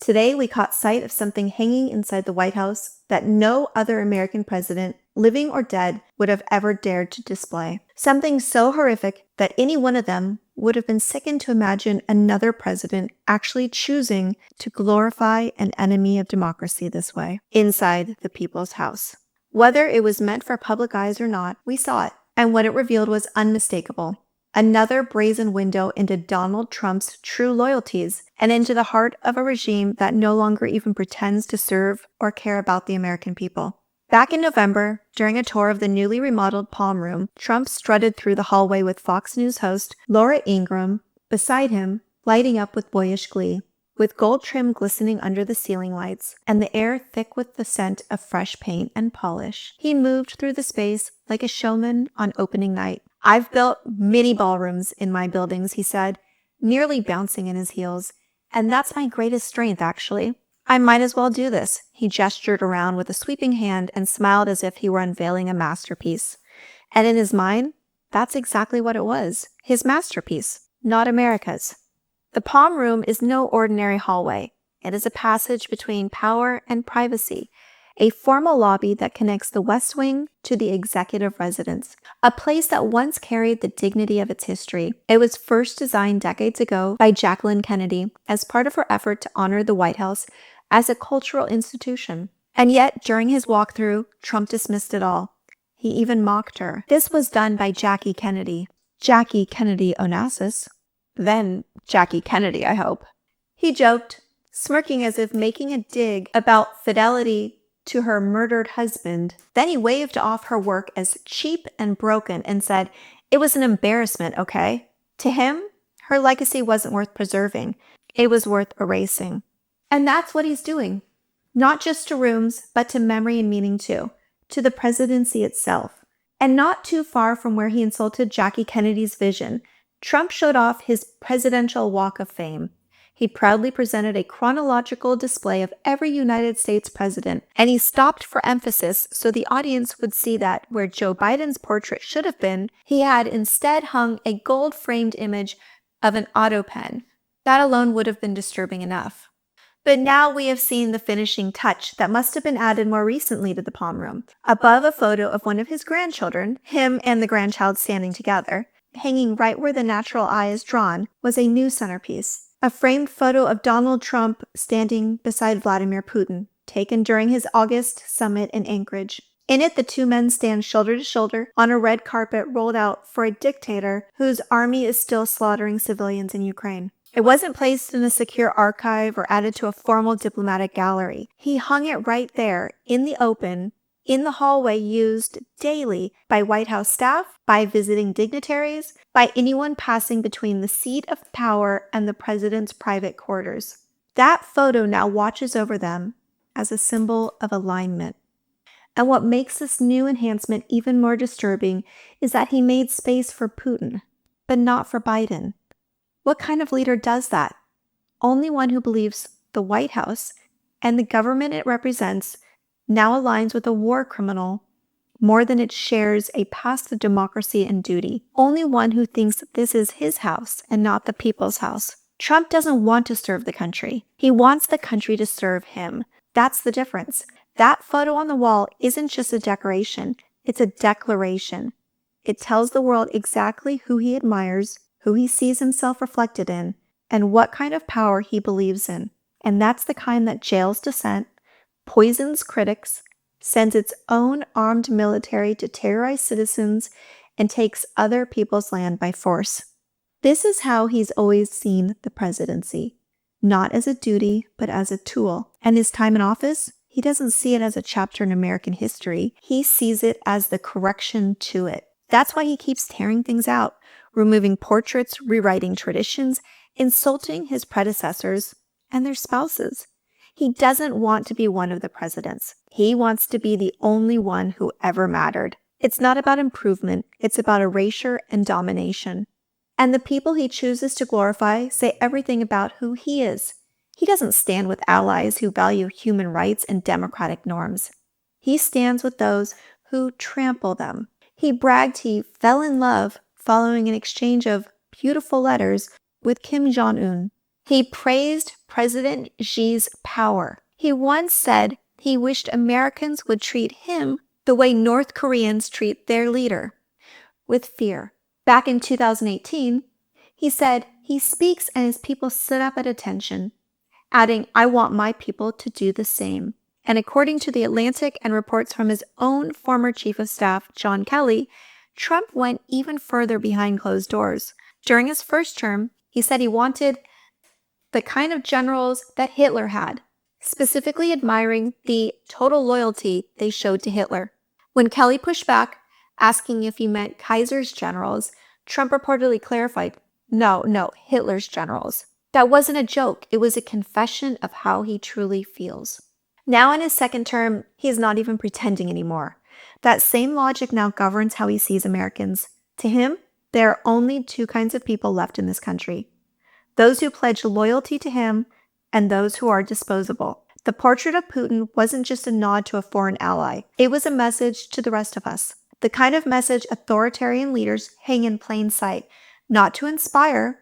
Today, we caught sight of something hanging inside the White House that no other American president, living or dead, would have ever dared to display. Something so horrific that any one of them would have been sickened to imagine another president actually choosing to glorify an enemy of democracy this way, inside the people's house. Whether it was meant for public eyes or not, we saw it, and what it revealed was unmistakable. Another brazen window into Donald Trump's true loyalties and into the heart of a regime that no longer even pretends to serve or care about the American people. Back in November, during a tour of the newly remodeled Palm Room, Trump strutted through the hallway with Fox News host Laura Ingraham beside him, lighting up with boyish glee, with gold trim glistening under the ceiling lights and the air thick with the scent of fresh paint and polish. He moved through the space like a showman on opening night. "I've built mini ballrooms in my buildings," he said, nearly bouncing in his heels. "And that's my greatest strength, actually. I might as well do this." He gestured around with a sweeping hand and smiled as if he were unveiling a masterpiece. And in his mind, that's exactly what it was. His masterpiece, not America's. The Palm Room is no ordinary hallway. It is a passage between power and privacy, a formal lobby that connects the West Wing to the executive residence, a place that once carried the dignity of its history. It was first designed decades ago by Jacqueline Kennedy as part of her effort to honor the White House as a cultural institution. And yet, during his walkthrough, Trump dismissed it all. He even mocked her. This was done by Jackie Kennedy. Jackie Kennedy Onassis. Then Jackie Kennedy, I hope. He joked, smirking as if making a dig about fidelity to her murdered husband. Then he waved off her work as cheap and broken and said, "It was an embarrassment, okay?" To him, her legacy wasn't worth preserving. It was worth erasing. And that's what he's doing. Not just to rooms, but to memory and meaning too. To the presidency itself. And not too far from where he insulted Jackie Kennedy's vision, Trump showed off his presidential walk of fame. He proudly presented a chronological display of every United States president, and he stopped for emphasis so the audience would see that where Joe Biden's portrait should have been, he had instead hung a gold-framed image of an autopen. That alone would have been disturbing enough. But now we have seen the finishing touch that must have been added more recently to the Palm Room. Above a photo of one of his grandchildren, him and the grandchild standing together, hanging right where the natural eye is drawn, was a new centerpiece. A framed photo of Donald Trump standing beside Vladimir Putin, taken during his August summit in Anchorage. In it, the two men stand shoulder to shoulder on a red carpet rolled out for a dictator whose army is still slaughtering civilians in Ukraine. It wasn't placed in a secure archive or added to a formal diplomatic gallery. He hung it right there, in the open, in the hallway used daily by White House staff, by visiting dignitaries, by anyone passing between the seat of power and the president's private quarters. That photo now watches over them as a symbol of alignment. And what makes this new enhancement even more disturbing is that he made space for Putin, but not for Biden. What kind of leader does that? Only one who believes the White House and the government it represents now aligns with a war criminal more than it shares a past of democracy and duty. Only one who thinks that this is his house and not the people's house. Trump doesn't want to serve the country. He wants the country to serve him. That's the difference. That photo on the wall isn't just a decoration. It's a declaration. It tells the world exactly who he admires, who he sees himself reflected in, and what kind of power he believes in. And that's the kind that jails dissent, poisons critics, sends its own armed military to terrorize citizens, and takes other people's land by force. This is how he's always seen the presidency. Not as a duty, but as a tool. And his time in office, he doesn't see it as a chapter in American history. He sees it as the correction to it. That's why he keeps tearing things out, removing portraits, rewriting traditions, insulting his predecessors and their spouses. He doesn't want to be one of the presidents. He wants to be the only one who ever mattered. It's not about improvement. It's about erasure and domination. And the people he chooses to glorify say everything about who he is. He doesn't stand with allies who value human rights and democratic norms. He stands with those who trample them. He bragged he fell in love following an exchange of beautiful letters with Kim Jong-un. He praised President Xi's power. He once said he wished Americans would treat him the way North Koreans treat their leader, with fear. Back in 2018, he said he speaks and his people sit up at attention, adding, "I want my people to do the same." And according to The Atlantic and reports from his own former chief of staff, John Kelly, Trump went even further behind closed doors. During his first term, he said he wanted the kind of generals that Hitler had, specifically admiring the total loyalty they showed to Hitler. When Kelly pushed back, asking if he meant Kaiser's generals, Trump reportedly clarified, no, Hitler's generals. That wasn't a joke. It was a confession of how he truly feels. Now in his second term, he's not even pretending anymore. That same logic now governs how he sees Americans. To him, there are only two kinds of people left in this country: those who pledge loyalty to him and those who are disposable. The portrait of Putin wasn't just a nod to a foreign ally. It was a message to the rest of us. The kind of message authoritarian leaders hang in plain sight, not to inspire,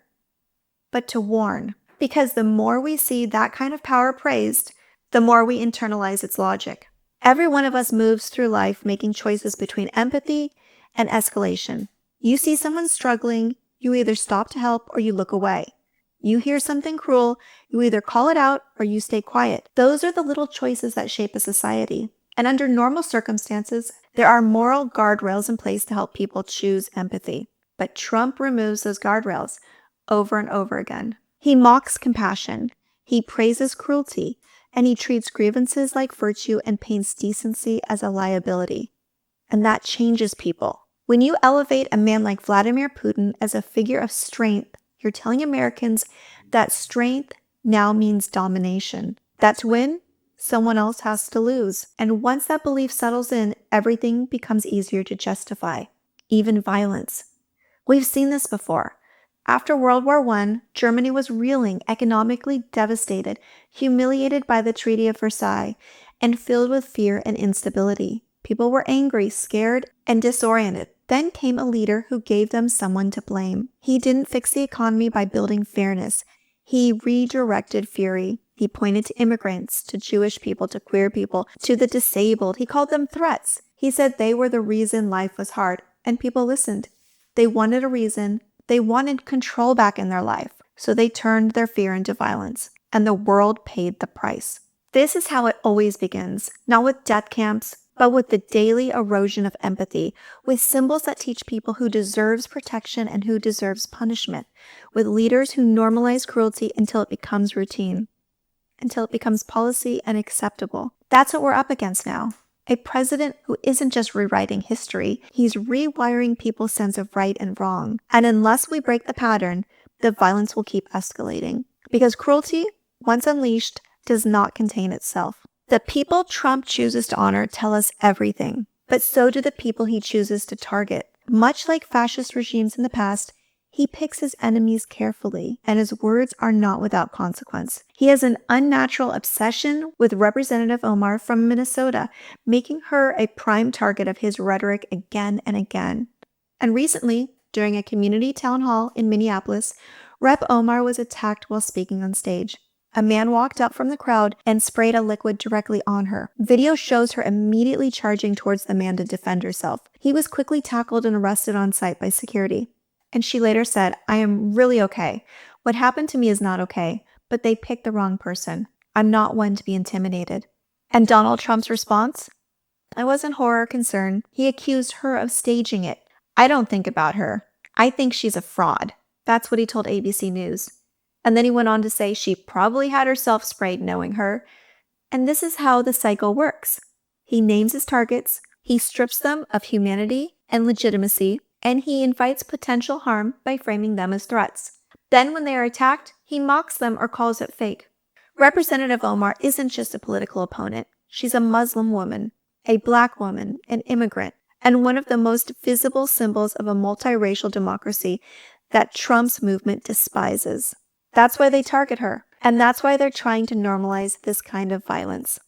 but to warn. Because the more we see that kind of power praised, the more we internalize its logic. Every one of us moves through life making choices between empathy and escalation. You see someone struggling, you either stop to help or you look away. You hear something cruel, you either call it out or you stay quiet. Those are the little choices that shape a society. And under normal circumstances, there are moral guardrails in place to help people choose empathy. But Trump removes those guardrails over and over again. He mocks compassion, he praises cruelty, and he treats grievances like virtue and paints decency as a liability. And that changes people. When you elevate a man like Vladimir Putin as a figure of strength, you're telling Americans that strength now means domination. That to win, someone else has to lose. And once that belief settles in, everything becomes easier to justify, even violence. We've seen this before. After World War I, Germany was reeling, economically devastated, humiliated by the Treaty of Versailles, and filled with fear and instability. People were angry, scared, and disoriented. Then came a leader who gave them someone to blame. He didn't fix the economy by building fairness. He redirected fury. He pointed to immigrants, to Jewish people, to queer people, to the disabled. He called them threats. He said they were the reason life was hard, and people listened. They wanted a reason. They wanted control back in their life, so they turned their fear into violence, and the world paid the price. This is how it always begins, not with death camps, but with the daily erosion of empathy, with symbols that teach people who deserves protection and who deserves punishment, with leaders who normalize cruelty until it becomes routine, until it becomes policy and acceptable. That's what we're up against now. A president who isn't just rewriting history, he's rewiring people's sense of right and wrong. And unless we break the pattern, the violence will keep escalating. Because cruelty, once unleashed, does not contain itself. The people Trump chooses to honor tell us everything, but so do the people he chooses to target. Much like fascist regimes in the past, he picks his enemies carefully, and his words are not without consequence. He has an unnatural obsession with Representative Omar from Minnesota, making her a prime target of his rhetoric again and again. And recently, during a community town hall in Minneapolis, Rep. Omar was attacked while speaking on stage. A man walked up from the crowd and sprayed a liquid directly on her. Video shows her immediately charging towards the man to defend herself. He was quickly tackled and arrested on site by security. And she later said, "I am really okay. What happened to me is not okay, but they picked the wrong person. I'm not one to be intimidated." And Donald Trump's response? It wasn't horror or concern. He accused her of staging it. "I don't think about her. I think she's a fraud." That's what he told ABC News. And then he went on to say she probably had herself sprayed knowing her. And this is how the cycle works. He names his targets, he strips them of humanity and legitimacy, and he invites potential harm by framing them as threats. Then when they are attacked, he mocks them or calls it fake. Representative Omar isn't just a political opponent. She's a Muslim woman, a Black woman, an immigrant, and one of the most visible symbols of a multiracial democracy that Trump's movement despises. That's why they target her, and that's why they're trying to normalize this kind of violence.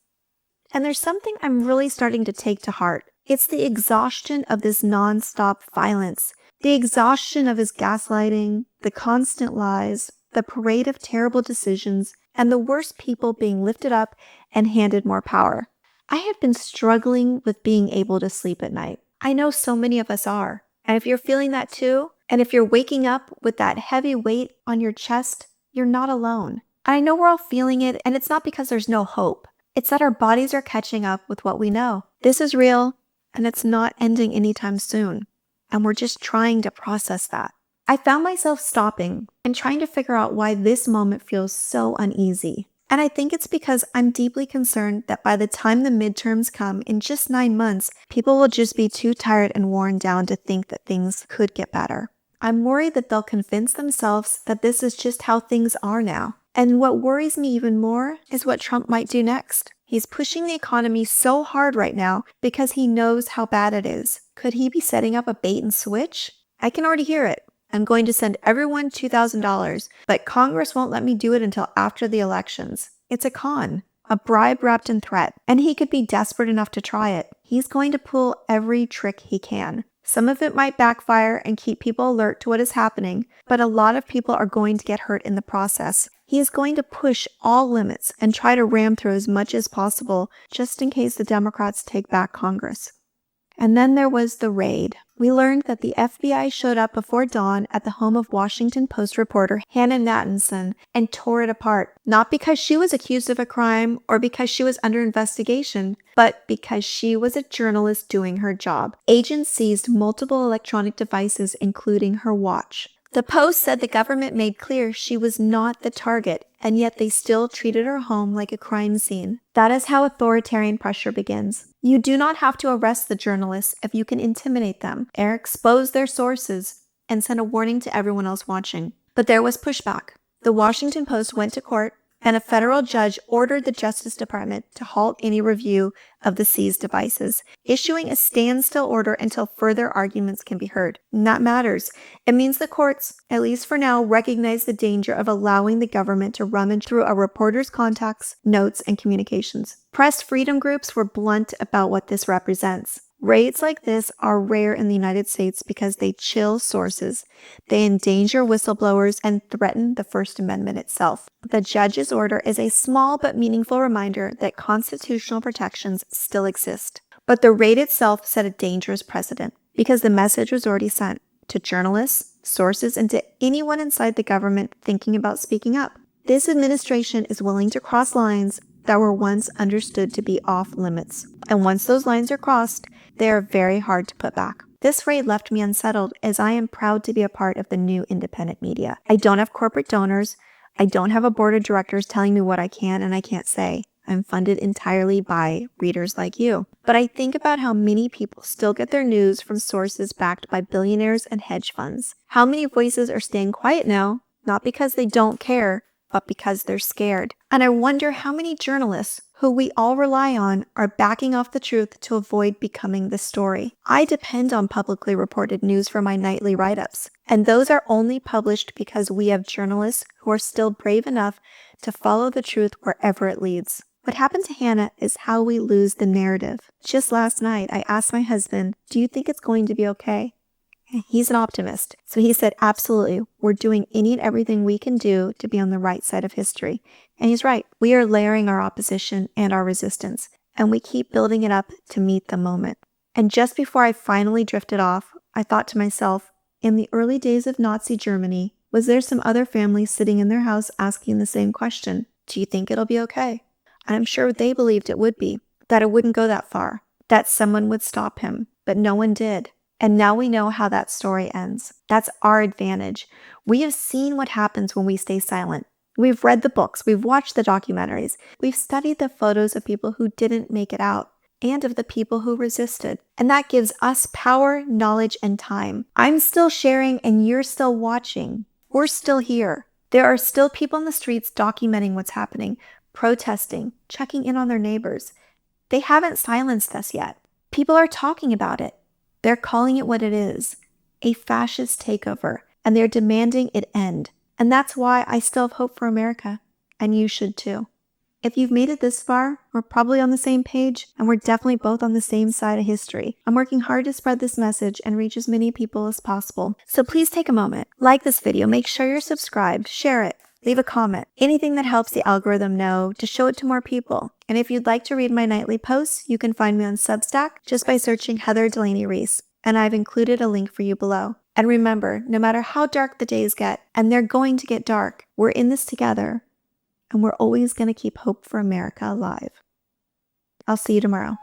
And there's something I'm really starting to take to heart. It's the exhaustion of this nonstop violence, the exhaustion of his gaslighting, the constant lies, the parade of terrible decisions, and the worst people being lifted up and handed more power. I have been struggling with being able to sleep at night. I know so many of us are. And if you're feeling that too, and if you're waking up with that heavy weight on your chest, you're not alone. I know we're all feeling it, and it's not because there's no hope. It's that our bodies are catching up with what we know. This is real, and it's not ending anytime soon. And we're just trying to process that. I found myself stopping and trying to figure out why this moment feels so uneasy. And I think it's because I'm deeply concerned that by the time the midterms come in just 9 months, people will just be too tired and worn down to think that things could get better. I'm worried that they'll convince themselves that this is just how things are now. And what worries me even more is what Trump might do next. He's pushing the economy so hard right now because he knows how bad it is. Could he be setting up a bait and switch? I can already hear it. I'm going to send everyone $2,000, but Congress won't let me do it until after the elections. It's a con, a bribe wrapped in threat, and he could be desperate enough to try it. He's going to pull every trick he can. Some of it might backfire and keep people alert to what is happening, but a lot of people are going to get hurt in the process. He is going to push all limits and try to ram through as much as possible just in case the Democrats take back Congress. And then there was the raid. We learned that the FBI showed up before dawn at the home of Washington Post reporter Hannah Nathanson and tore it apart. Not because she was accused of a crime or because she was under investigation, but because she was a journalist doing her job. Agents seized multiple electronic devices, including her watch. The Post said the government made clear she was not the target, and yet they still treated her home like a crime scene. That is how authoritarian pressure begins. You do not have to arrest the journalists if you can intimidate them, or expose their sources, and send a warning to everyone else watching. But there was pushback. The Washington Post went to court, and a federal judge ordered the Justice Department to halt any review of the seized devices, issuing a standstill order until further arguments can be heard. And that matters. It means the courts, at least for now, recognize the danger of allowing the government to rummage through a reporter's contacts, notes, and communications. Press freedom groups were blunt about what this represents. Raids like this are rare in the United States because they chill sources, they endanger whistleblowers, and threaten the First Amendment itself. The judge's order is a small but meaningful reminder that constitutional protections still exist. But the raid itself set a dangerous precedent because the message was already sent to journalists, sources, and to anyone inside the government thinking about speaking up. This administration is willing to cross lines that were once understood to be off limits. And once those lines are crossed, they are very hard to put back. This raid left me unsettled as I am proud to be a part of the new independent media. I don't have corporate donors. I don't have a board of directors telling me what I can and I can't say. I'm funded entirely by readers like you. But I think about how many people still get their news from sources backed by billionaires and hedge funds. How many voices are staying quiet now, not because they don't care, but because they're scared. And I wonder how many journalists who we all rely on are backing off the truth to avoid becoming the story. I depend on publicly reported news for my nightly write-ups, and those are only published because we have journalists who are still brave enough to follow the truth wherever it leads. What happened to Hannah is how we lose the narrative. Just last night, I asked my husband, "Do you think it's going to be okay?" He's an optimist, so he said, "Absolutely, we're doing any and everything we can do to be on the right side of history." And he's right. We are layering our opposition and our resistance, and we keep building it up to meet the moment. And just before I finally drifted off, I thought to myself, in the early days of Nazi Germany, was there some other family sitting in their house asking the same question? Do you think it'll be okay? And I'm sure they believed it would be, that it wouldn't go that far, that someone would stop him, but no one did. And now we know how that story ends. That's our advantage. We have seen what happens when we stay silent. We've read the books, we've watched the documentaries, we've studied the photos of people who didn't make it out, and of the people who resisted. And that gives us power, knowledge, and time. I'm still sharing and you're still watching. We're still here. There are still people in the streets documenting what's happening, protesting, checking in on their neighbors. They haven't silenced us yet. People are talking about it. They're calling it what it is, a fascist takeover, and they're demanding it end. And that's why I still have hope for America, and you should too. If you've made it this far, we're probably on the same page, and we're definitely both on the same side of history. I'm working hard to spread this message and reach as many people as possible. So please take a moment, like this video, make sure you're subscribed, share it, leave a comment. Anything that helps the algorithm know to show it to more people. And if you'd like to read my nightly posts, you can find me on Substack just by searching Heather Delaney Reese. And I've included a link for you below. And remember, no matter how dark the days get, and they're going to get dark, we're in this together. And we're always going to keep hope for America alive. I'll see you tomorrow.